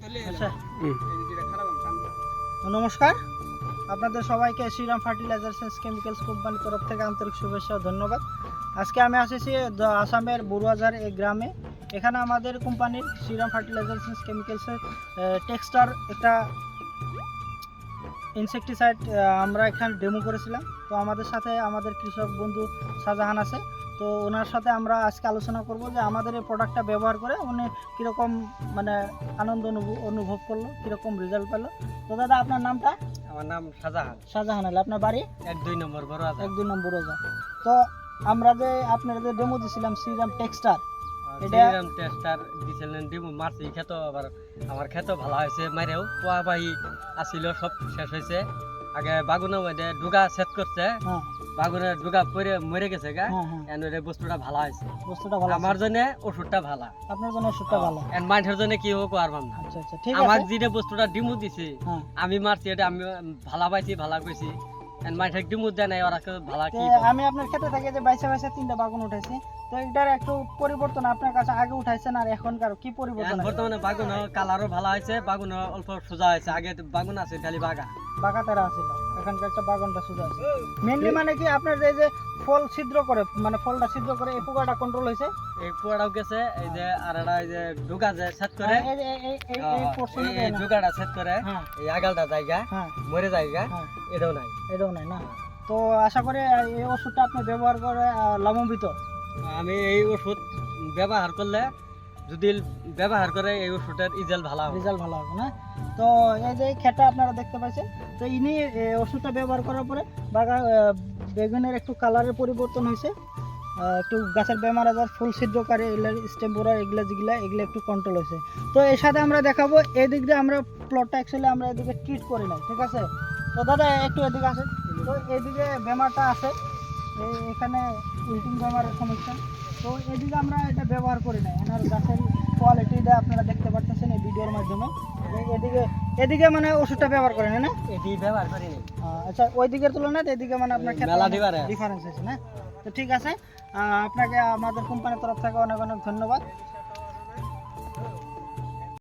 আচ্ছা নমস্কার, আপনাদের সবাইকে শ্রীরাম ফার্টিলাইজার্স অ্যান্ড কেমিক্যালস কোম্পানির তরফ থেকে আন্তরিক শুভেচ্ছা ও ধন্যবাদ। আজকে আমি এসেছি আসামের বড়ুয়াঝার এই গ্রামে। এখানে আমাদের কোম্পানির শ্রীরাম ফার্টিলাইজার্স অ্যান্ড কেমিক্যালসের টেক্সটার একটা ইনসেকটিসাইড আমরা এখানে ডেমো করেছিলাম। তো আমাদের সাথে আমাদের কৃষক বন্ধু শাহজাহান আছে, তো ওনার সাথে আমরা আজকে আলোচনা করব যে আমাদের এই প্রোডাক্টটা ব্যবহার করে উনি কীরকম মানে আনন্দ অনুভব করলো, কীরকম রেজাল্ট পেলো। তো দাদা আপনার নামটা? আমার নাম শাহজাহান। শাহজাহান হলে আপনার বাড়ি? 1-2 নম্বর বড়ুয়াঝার। 1-2 নম্বর বড়ুয়াঝার। তো আমরা যে আপনারা যে ডেমো দিছিলাম শ্রীরাম টেক্সটার, শ্রীরাম টেস্টার দিছিলেন ডেমো মারছি, খেতো আবার আমার খেতো ভালো হয়েছে, মাইরেও পোয়া পাহি আসিল, সব শেষ হয়েছে। আগে বাগুনের মধ্যে ডুগা সেট করছে, বাগুনের ডুগা পরে মরে গেছে গা, এর বস্তুটা ভালো হয়েছে। বস্তুটা ভালো আমার জন্য ওষুধটা ভালো, আপনার জন্য ওষুধটা ভালো, এন্ড মাইন্ডের জন্য কি হোক আর ভাবনা। আচ্ছা আচ্ছা ঠিক আছে। আমার যেটা বস্তুটা ডিমু দিছি আমি মারছি, এটা আমি ভালো পাইছি, ভালো কইছি, এন্ড মাইন্ডের ডিমু দেয় নাই, ওরা ভালো কি। আমি আপনার ক্ষেত্রে থেকে যে বাইসে 3টা বাগুন উঠাইছি, তো এটার একটু পরিবর্তন আপনার কাছে আগে উঠাইছেন আর এখনকার কি পরিবর্তন? বর্তমানে বাগুন কালারও ভালো হয়েছে, বাগুন অল্প সোজা হয়েছে। আগে বাগুন আছে খালি বাগা তারা ছিল, এখানকার একটা বাগানটা সোজা আছে। মেইনলি মানে কি আপনার এই যে ফল ছিদ্র করে, মানে ফলটা ছিদ্র করে এই পোকাটা কন্ট্রোল হয়েছে, এই পোকাটাও গেছে। এই যে আর এটা এই যে ডুগা যে সেট করে, এই পোরশনে ডুগাটা সেট করে, এই আগালটা জায়গা মরে জায়গা, এটাও নাই না। তো আশা করি এই ওষুধটা আপনি ব্যবহার করে লাভান্বিত। আমি এই ওষুধ ব্যবহার করলে, যদি ব্যবহার করে এই ওষুধের রেজাল্ট ভালো হবে না। তো এই যে খেটা আপনারা দেখতে পাচ্ছেন, তো ইনি ওষুধটা ব্যবহার করার পরে বেগুনের একটু কালারের পরিবর্তন হয়েছে, একটু গাছের বেমার আজার, ফুল ছিদ্রকারী, এগুলো স্টেম্পোরা, এগুলো একটু কন্ট্রোল হয়েছে। তো এর সাথে আমরা দেখাবো এদিক দিয়ে আমরা প্লটটা অ্যাকচুয়ালি আমরা এদিকে ট্রিট করি নাই, ঠিক আছে? তো দাদা একটু এদিকে আসে, তো এদিকে বেমারটা আছে, এখানে উইল্টিং বেমারের সমস্যা, তো এদিকে আমরা এটা ব্যবহার করি না। এনার গাছের কোয়ালিটিটা আপনারা দেখতে পাচ্ছেন এই ভিডিওর মাধ্যমে। এদিকে মানে ওষুধটা ব্যবহার করেন না? এদিকে ব্যবহার করি না। আচ্ছা, ওই দিকের তুলনায় এদিকে মানে আপনার ক্ষেত্রে ডিফারেন্স আছে না? তো ঠিক আছে, আপনাকে আমাদের কোম্পানির তরফ থেকে অনেক অনেক ধন্যবাদ।